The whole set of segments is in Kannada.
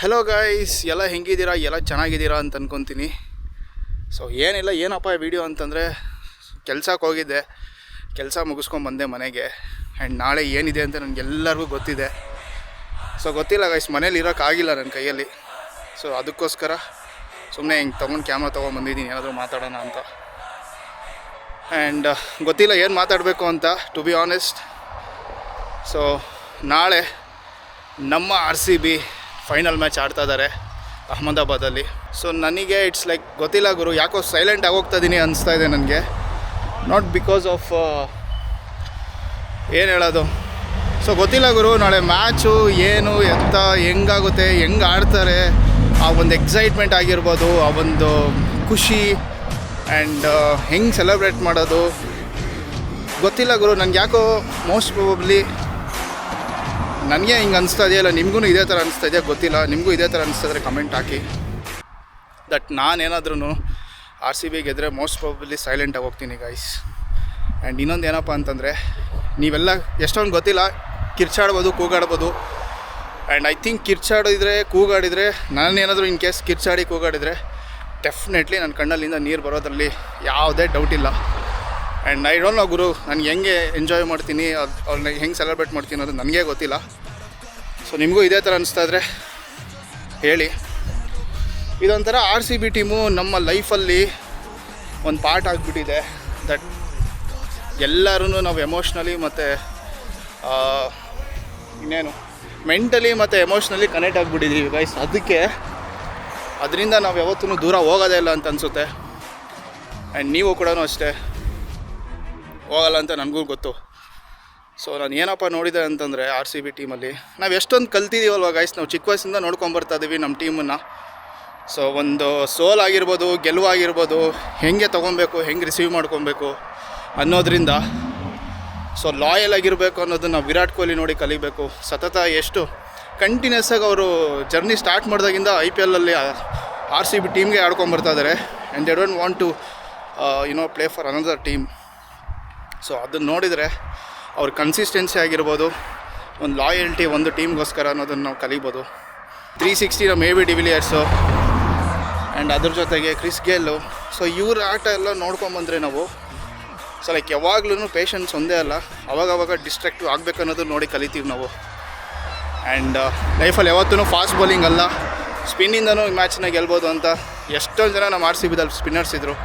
ಹಲೋ ಗಾಯ್ಸ್, ಎಲ್ಲ ಹೆಂಗಿದ್ದೀರಾ? ಎಲ್ಲ ಚೆನ್ನಾಗಿದ್ದೀರಾ ಅಂತ ಅಂದ್ಕೊತೀನಿ. ಸೊ ಏನಿಲ್ಲ, ಏನಪ್ಪ ವಿಡಿಯೋ ಅಂತಂದರೆ, ಕೆಲ್ಸಕ್ಕೆ ಹೋಗಿದ್ದೆ, ಕೆಲಸ ಮುಗಿಸ್ಕೊಂಬಂದೆ ಮನೆಗೆ. ಆ್ಯಂಡ್ ನಾಳೆ ಏನಿದೆ ಅಂತ ನನಗೆಲ್ಲರಿಗೂ ಗೊತ್ತಿದೆ. ಸೊ ಗೊತ್ತಿಲ್ಲ ಗಾಯ್ಸ್, ಮನೇಲಿ ಇರೋಕ್ಕಾಗಿಲ್ಲ ನನ್ನ ಕೈಯಲ್ಲಿ. ಸೊ ಅದಕ್ಕೋಸ್ಕರ ಸುಮ್ಮನೆ ಹಿಂಗೆ ತೊಗೊಂಡು ಕ್ಯಾಮ್ರಾ ತೊಗೊಂಬಂದಿದ್ದೀನಿ, ಏನಾದರೂ ಮಾತಾಡೋಣ ಅಂತ. ಆ್ಯಂಡ್ ಗೊತ್ತಿಲ್ಲ ಏನು ಮಾತಾಡಬೇಕು ಅಂತ, ಟು ಬಿ ಆನೆಸ್ಟ್. ಸೊ ನಾಳೆ ನಮ್ಮ RCB ಫೈನಲ್ ಮ್ಯಾಚ್ ಆಡ್ತಾ ಇದ್ದಾರೆ ಅಹಮದಾಬಾದಲ್ಲಿ. ಸೊ ನನಗೆ ಇಟ್ಸ್ ಲೈಕ್ ಗೊತ್ತಿಲ್ಲ ಗುರು, ಯಾಕೋ ಸೈಲೆಂಟ್ ಆಗೋಗ್ತಾ ಇದ್ದೀನಿ ಅನಿಸ್ತಾ ಇದೆ ನನಗೆ. ನಾಟ್ ಬಿಕಾಸ್ ಆಫ್ ಏನು ಹೇಳೋದು. ಸೊ ಗೊತ್ತಿಲ್ಲ ಗುರು, ನಾಳೆ ಮ್ಯಾಚು ಏನು ಎತ್ತ ಹೆಂಗಾಗುತ್ತೆ, ಹೆಂಗೆ ಆಡ್ತಾರೆ, ಆ ಒಂದು ಎಕ್ಸೈಟ್ಮೆಂಟ್ ಆಗಿರ್ಬೋದು, ಆ ಒಂದು ಖುಷಿ ಆ್ಯಂಡ್ ಹೆಂಗೆ ಸೆಲೆಬ್ರೇಟ್ ಮಾಡೋದು ಗೊತ್ತಿಲ್ಲ ಗುರು. ನನಗೆ ಯಾಕೋ ಮೋಸ್ಟ್ ಪ್ರಾಬಬ್ಲಿ ನನಗೆ ಹಿಂಗೆ ಅನಿಸ್ತಾ ಇದೆಯಲ್ಲ, ನಿಮಗೂ ಇದೇ ಥರ ಅನಿಸ್ತಾ ಇದೆಯಾ ಗೊತ್ತಿಲ್ಲ. ನಿಮಗೂ ಇದೇ ಥರ ಅನಿಸ್ತಿದ್ರೆ ಕಮೆಂಟ್ ಹಾಕಿ. ದಟ್ ನಾನೇನಾದ್ರೂ RCB ಗೆದ್ದರೆ ಮೋಸ್ಟ್ ಪ್ರಾಬಬ್ಲಿ ಸೈಲೆಂಟಾಗಿ ಹೋಗ್ತೀನಿ ಗೈಸ್. ಆ್ಯಂಡ್ ಇನ್ನೊಂದು ಏನಪ್ಪ ಅಂತಂದರೆ, ನೀವೆಲ್ಲ ಎಷ್ಟೊಂದು ಗೊತ್ತಿಲ್ಲ, ಕಿರ್ಚಾಡ್ಬೋದು, ಕೂಗಾಡ್ಬೋದು. ಆ್ಯಂಡ್ ಐ ಥಿಂಕ್ ಕಿರ್ಚಾಡಿದ್ರೆ, ಕೂಗಾಡಿದರೆ, ನಾನೇನಾದರೂ ಇನ್ ಕೇಸ್ ಕಿರ್ಚಾಡಿ ಕೂಗಾಡಿದರೆ ಡೆಫಿನೆಟ್ಲಿ ನನ್ನ ಕಣ್ಣಲ್ಲಿಂದ ನೀರು ಬರೋದ್ರಲ್ಲಿ ಯಾವುದೇ ಡೌಟ್ ಇಲ್ಲ. ಆ್ಯಂಡ್ ಐ ಡೋಂಟ್ ನೋ ಗುರು, ನನಗೆ ಹೆಂಗೆ ಎಂಜಾಯ್ ಮಾಡ್ತೀನಿ, ಅವ್ರನ್ನ ಹೆಂಗೆ ಸೆಲೆಬ್ರೇಟ್ ಮಾಡ್ತೀನಿ ಅನ್ನೋದು ನನಗೇ ಗೊತ್ತಿಲ್ಲ. ಸೊ ನಿಮಗೂ ಇದೇ ಥರ ಅನಿಸ್ತಾ ಇದ್ದರೆ ಹೇಳಿ. ಇದೊಂಥರ RCB ಟೀಮು ನಮ್ಮ ಲೈಫಲ್ಲಿ ಒಂದು ಪಾರ್ಟ್ ಆಗಿಬಿಟ್ಟಿದೆ. ದಟ್ ಎಲ್ಲರೂ ನಾವು ಎಮೋಷ್ನಲಿ ಮತ್ತು ಇನ್ನೇನು ಮೆಂಟಲಿ ಮತ್ತು ಎಮೋಷ್ನಲಿ ಕನೆಕ್ಟ್ ಆಗಿಬಿಟ್ಟಿದ್ದೀವಿ ಗೈಸ್. ಅದರಿಂದ ನಾವು ಯಾವತ್ತೂ ದೂರ ಹೋಗೋದೇ ಇಲ್ಲ ಅಂತ ಅನಿಸುತ್ತೆ. ಆ್ಯಂಡ್ ನೀವು ಕೂಡ ಅಷ್ಟೇ ಹೋಗಲ್ಲ ಅಂತ ನನಗೂ ಗೊತ್ತು. ಸೊ ನಾನು ಏನಪ್ಪ ನೋಡಿದೆ ಅಂತಂದರೆ, RCB ಟೀಮಲ್ಲಿ ನಾವು ಎಷ್ಟೊಂದು ಕಲ್ತಿದ್ದೀವಲ್ವ ಗೈಸ್. ನಾವು ಚಿಕ್ಕ ವಯಸ್ಸಿಂದ ನೋಡ್ಕೊಂಬರ್ತಾ ಇದ್ದೀವಿ ನಮ್ಮ ಟೀಮನ್ನು. ಸೊ ಒಂದು ಸೋಲ್ ಆಗಿರ್ಬೋದು, ಗೆಲುವಾಗಿರ್ಬೋದು, ಹೆಂಗೆ ತೊಗೊಬೇಕು, ಹೆಂಗೆ ರಿಸೀವ್ ಮಾಡ್ಕೊಬೇಕು ಅನ್ನೋದ್ರಿಂದ ಸೊ ಲಾಯಲ್ ಆಗಿರಬೇಕು ಅನ್ನೋದನ್ನು ನಾವು ವಿರಾಟ್ ಕೊಹ್ಲಿ ನೋಡಿ ಕಲಿಬೇಕು. ಸತತ ಎಷ್ಟು ಕಂಟಿನ್ಯೂಸ್ ಆಗಿ ಅವರು ಜರ್ನಿ ಸ್ಟಾರ್ಟ್ ಮಾಡಿದಾಗಿಂದ IPL ಅಲ್ಲಿ RCB ಟೀಮ್ಗೆ ಆಡ್ಕೊಂಬರ್ತಾ ಇದ್ದಾರೆ. And they don't want to play for another team. So ಅದನ್ನು ನೋಡಿದರೆ ಅವ್ರ ಕನ್ಸಿಸ್ಟೆನ್ಸಿ ಆಗಿರ್ಬೋದು, ಒಂದು ಲಾಯಲ್ಟಿ ಒಂದು ಟೀಮ್ಗೋಸ್ಕರ ಅನ್ನೋದನ್ನು ನಾವು ಕಲಿಬೋದು. 360 ನಮ್ಮ AB ಡಿ ವಿಲಿಯರ್ಸು ಆ್ಯಂಡ್ ಅದ್ರ ಜೊತೆಗೆ ಕ್ರಿಸ್ ಗೇಲು. ಸೊ ಇವ್ರ ಆಟ ಎಲ್ಲ ನೋಡ್ಕೊಂಬಂದರೆ ನಾವು ಸೊ ಲೈಕ್ ಯಾವಾಗ್ಲೂ ಪೇಷನ್ಸ್ ಒಂದೇ ಅಲ್ಲ, ಅವಾಗವಾಗ ಡಿಸ್ಟ್ರಾಕ್ಟಿವ್ ಆಗಬೇಕು ಅನ್ನೋದು ನೋಡಿ ಕಲಿತೀವಿ ನಾವು. ಆ್ಯಂಡ್ ಲೈಫಲ್ಲಿ ಯಾವತ್ತೂ ಫಾಸ್ಟ್ ಬೌಲಿಂಗ್ ಅಲ್ಲ, ಸ್ಪಿನ್ನಿಂದನೂ ಈ ಮ್ಯಾಚನ್ನ ಗೆಲ್ಬೋದು ಅಂತ ಎಷ್ಟೊಂದು ಜನ ನಮ್ಮ RCBದಲ್ಲಿ ಸ್ಪಿನ್ನರ್ಸ್ ಇದ್ದರು.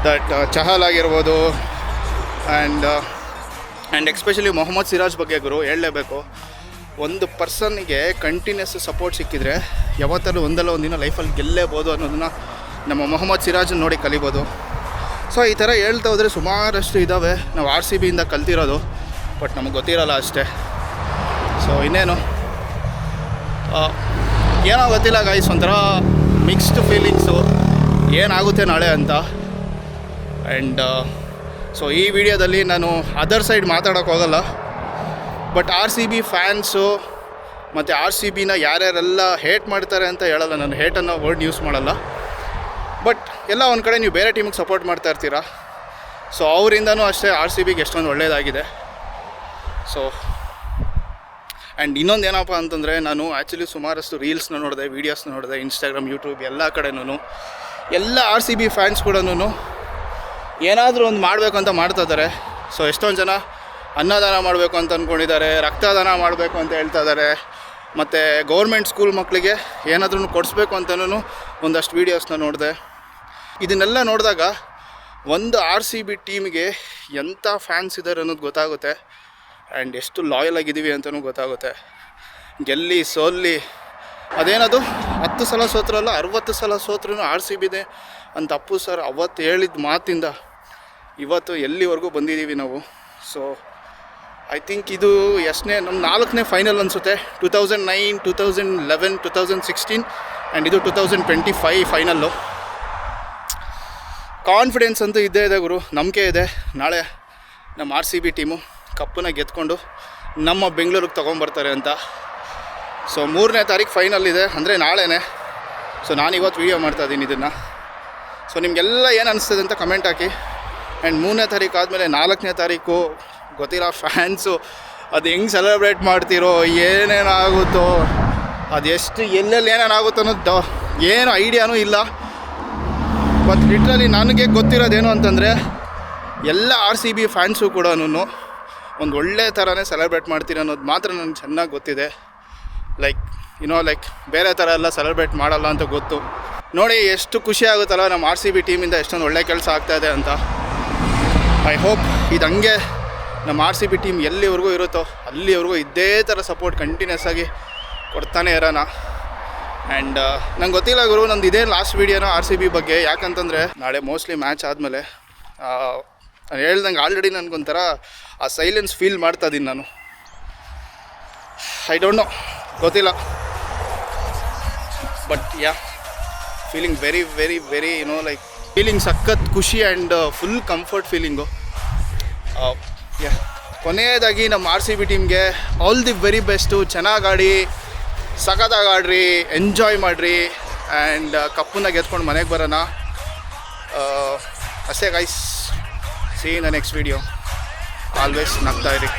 ದಟ್ ಚಹಲ್ ಆಗಿರ್ಬೋದು ಆ್ಯಂಡ್ ಎಕ್ಸ್ಪೆಷಲಿ ಮೊಹಮ್ಮದ್ ಸಿರಾಜ್ ಬಗ್ಗೆ ಗುರು ಹೇಳಲೇಬೇಕು. ಒಂದು ಪರ್ಸನ್ಗೆ ಕಂಟಿನ್ಯೂಸ್ ಸಪೋರ್ಟ್ ಸಿಕ್ಕಿದರೆ ಯಾವತ್ತೂ ಒಂದಲ್ಲ ಒಂದಿನ ಲೈಫಲ್ಲಿ ಗೆಲ್ಲೇಬೋದು ಅನ್ನೋದನ್ನು ನಮ್ಮ ಮೊಹಮ್ಮದ್ ಸಿರಾಜನ್ನು ನೋಡಿ ಕಲಿಬೋದು. ಸೊ ಈ ಥರ ಹೇಳ್ತಾ ಹೋದರೆ ಸುಮಾರಷ್ಟು ಇದ್ದಾವೆ ನಾವು RCBಯಿಂದ ಕಲ್ತಿರೋದು, ಬಟ್ ನಮಗೆ ಗೊತ್ತಿರೋಲ್ಲ ಅಷ್ಟೇ. ಸೊ ಇನ್ನೇನು ಏನೋ ಗೊತ್ತಿಲ್ಲ ಗೈಸ್, ಒಂಥರ ಮಿಕ್ಸ್ಡ್ ಫೀಲಿಂಗ್ಸು ಏನಾಗುತ್ತೆ ನಾಳೆ ಅಂತ. ಆ್ಯಂಡ್ ಸೊ ಈ ವಿಡಿಯೋದಲ್ಲಿ ನಾನು ಅದರ್ ಸೈಡ್ ಮಾತಾಡೋಕ್ಕೆ ಹೋಗಲ್ಲ, ಬಟ್ RCB ಫ್ಯಾನ್ಸು ಮತ್ತು RCBನ ಯಾರ್ಯಾರೆಲ್ಲ ಹೇಟ್ ಮಾಡ್ತಾರೆ ಅಂತ ಹೇಳಲ್ಲ. ನಾನು ಹೇಟ್ ಅನ್ನೋ ವರ್ಡ್ ಯೂಸ್ ಮಾಡಲ್ಲ. ಬಟ್ ಎಲ್ಲ ಒಂದು ಕಡೆ ನೀವು ಬೇರೆ ಟೀಮಿಗೆ ಸಪೋರ್ಟ್ ಮಾಡ್ತಾ ಇರ್ತೀರ. ಸೊ ಅವರಿಂದನೂ ಅಷ್ಟೇ RCBಗೆ ಎಷ್ಟೊಂದು ಒಳ್ಳೆಯದಾಗಿದೆ. ಸೊ ಆ್ಯಂಡ್ ಇನ್ನೊಂದು ಏನಪ್ಪ ಅಂತಂದರೆ, ನಾನು ಆ್ಯಕ್ಚುಲಿ ಸುಮಾರಷ್ಟು ರೀಲ್ಸ್ನ ನೋಡಿದೆ, ವೀಡಿಯೋಸ್ನ ನೋಡಿದೆ, ಇನ್ಸ್ಟಾಗ್ರಾಮ್, ಯೂಟ್ಯೂಬ್ ಎಲ್ಲ ಕಡೆನೂ ಎಲ್ಲ RCB ಫ್ಯಾನ್ಸ್ ಕೂಡ ಏನಾದರೂ ಒಂದು ಮಾಡಬೇಕು ಅಂತ ಮಾಡ್ತಾ ಇದ್ದಾರೆ. ಸೊ ಎಷ್ಟೊಂದು ಜನ ಅನ್ನದಾನ ಮಾಡಬೇಕು ಅಂತ ಅಂದ್ಕೊಂಡಿದ್ದಾರೆ, ರಕ್ತದಾನ ಮಾಡಬೇಕು ಅಂತ ಹೇಳ್ತಾ ಇದ್ದಾರೆ, ಮತ್ತು ಗೌರ್ಮೆಂಟ್ ಸ್ಕೂಲ್ ಮಕ್ಕಳಿಗೆ ಏನಾದ್ರೂ ಕೊಡಿಸ್ಬೇಕು ಅಂತಲೂ ಒಂದಷ್ಟು ವೀಡಿಯೋಸ್ನ ನೋಡಿದೆ. ಇದನ್ನೆಲ್ಲ ನೋಡಿದಾಗ ಒಂದು RCB ಟೀಮಿಗೆ ಎಂಥ ಫ್ಯಾನ್ಸ್ ಇದ್ದಾರೆ ಅನ್ನೋದು ಗೊತ್ತಾಗುತ್ತೆ. ಆ್ಯಂಡ್ ಎಷ್ಟು ಲಾಯಲ್ ಆಗಿದ್ದೀವಿ ಅಂತಲೂ ಗೊತ್ತಾಗುತ್ತೆ. ಗೆಲ್ಲಿ ಸೋಲ್ಲಿ ಅದೇನದು 10 ಸಲ ಸೋತ್ರಲ್ಲ, 60 ಸಲ ಸೋತ್ರೂ RCBದೆ ಅಂತ ಅಪ್ಪು ಸರ್ ಅವತ್ತು ಹೇಳಿದ ಮಾತಿಂದ ಇವತ್ತು ಎಲ್ಲಿವರೆಗೂ ಬಂದಿದ್ದೀವಿ ನಾವು. ಸೊ ಐ ಥಿಂಕ್ ಇದು ಎಷ್ಟನೇ ನಮ್ಮ 4ನೇ ಫೈನಲ್ ಅನಿಸುತ್ತೆ. 2009, 2011, 2016 ಆ್ಯಂಡ್ ಇದು 2025 ಫೈನಲ್ಲು. ಕಾನ್ಫಿಡೆನ್ಸ್ ಅಂತೂ ಇದ್ದೇ ಇದೆ ಗುರು, ನಂಬಿಕೆ ಇದೆ ನಾಳೆ ನಮ್ಮ RCB ಟೀಮು ಕಪ್ಪನ್ನ ಗೆದ್ಕೊಂಡು ನಮ್ಮ ಬೆಂಗಳೂರಿಗೆ ತೊಗೊಂಬರ್ತಾರೆ ಅಂತ. ಸೊ 3ನೇ ತಾರೀಕು ಫೈನಲ್ ಇದೆ, ಅಂದರೆ ನಾಳೆನೇ. ಸೊ ನಾನಿವತ್ತು ವೀಡಿಯೋ ಮಾಡ್ತಾಯಿದ್ದೀನಿ ಇದನ್ನು. ಸೊ ನಿಮಗೆಲ್ಲ ಏನು ಅನಿಸ್ತದೆ ಅಂತ ಕಮೆಂಟ್ ಹಾಕಿ. ಆ್ಯಂಡ್ 3ನೇ ತಾರೀಕು ಆದಮೇಲೆ 4ನೇ ತಾರೀಕು ಗೊತ್ತಿಲ್ಲ ಫ್ಯಾನ್ಸು ಅದು ಹೆಂಗೆ ಸೆಲೆಬ್ರೇಟ್ ಮಾಡ್ತಿರೋ ಏನೇನಾಗುತ್ತೋ ಅದೆಷ್ಟು ಎಲ್ಲೆಲ್ಲಿ ಏನೇನಾಗುತ್ತೆ ಅನ್ನೋದು ಏನು ಐಡಿಯಾನೂ ಇಲ್ಲ. ಬಟ್ ಲಿಟ್ರಲಿ ನನಗೆ ಗೊತ್ತಿರೋದೇನು ಅಂತಂದರೆ ಎಲ್ಲ RCB ಫ್ಯಾನ್ಸು ಕೂಡ ಒಂದು ಒಳ್ಳೆ ಥರನೇ ಸೆಲೆಬ್ರೇಟ್ ಮಾಡ್ತೀನಿ ಅನ್ನೋದು ಮಾತ್ರ ನನಗೆ ಚೆನ್ನಾಗಿ ಗೊತ್ತಿದೆ. ಲೈಕ್ ಬೇರೆ ಥರ ಎಲ್ಲ ಸೆಲೆಬ್ರೇಟ್ ಮಾಡಲ್ಲ ಅಂತ ಗೊತ್ತು. ನೋಡಿ ಎಷ್ಟು ಖುಷಿ ಆಗುತ್ತಲ್ಲ ನಮ್ಮ RCB ಟೀಮಿಂದ ಎಷ್ಟೊಂದು ಒಳ್ಳೆ ಕೆಲಸ ಆಗ್ತಾಯಿದೆ ಅಂತ. ಐ ಹೋಪ್ ಇದು ಹಂಗೆ ನಮ್ಮ RCB ಟೀಮ್ ಎಲ್ಲಿವರೆಗೂ ಇರುತ್ತೋ ಅಲ್ಲಿವರೆಗೂ ಇದೇ ಥರ ಸಪೋರ್ಟ್ ಕಂಟಿನ್ಯೂಸ್ ಆಗಿ ಕೊಡ್ತಾನೆ ಇರೋಣ. ಆ್ಯಂಡ್ ನಂಗೆ ಗೊತ್ತಿಲ್ಲ ಗುರು, ನಂದು ಇದೇ ಲಾಸ್ಟ್ ವೀಡಿಯೋನ RCB ಬಗ್ಗೆ. ಯಾಕಂತಂದರೆ ನಾಳೆ ಮೋಸ್ಟ್ಲಿ ಮ್ಯಾಚ್ ಆದಮೇಲೆ ನಾನು ಹೇಳ್ದಂಗೆ ಆಲ್ರೆಡಿ ನನಗೊಂಥರ ಆ ಸೈಲೆನ್ಸ್ ಫೀಲ್ ಮಾಡ್ತಾಯಿದ್ದೀನಿ ನಾನು. ಐ ಡೋಂಟ್ ನೋ, ಗೊತ್ತಿಲ್ಲ. But feeling very very very feeling ಸಖತ್ ಖುಷಿ ಆ್ಯಂಡ್ ಫುಲ್ ಕಂಫರ್ಟ್ ಫೀಲಿಂಗು. ಕೊನೆಯದಾಗಿ ನಮ್ಮ RCB ಟೀಮ್ಗೆ ಆಲ್ ದಿ ವೆರಿ ಬೆಸ್ಟು. ಚೆನ್ನಾಗಿ ಆಡಿ, ಸಖತ್ತಾಗಿ ಆಡ್ರಿ, ಎಂಜಾಯ್ ಮಾಡಿರಿ ಆ್ಯಂಡ್ ಕಪ್ಪನ್ನ ಗೆದ್ಕೊಂಡು ಮನೆಗೆ ಬರೋಣ. ಅಷ್ಟೇ guys, C in the next video. Always ನಗ್ತಾ ಇರಿ.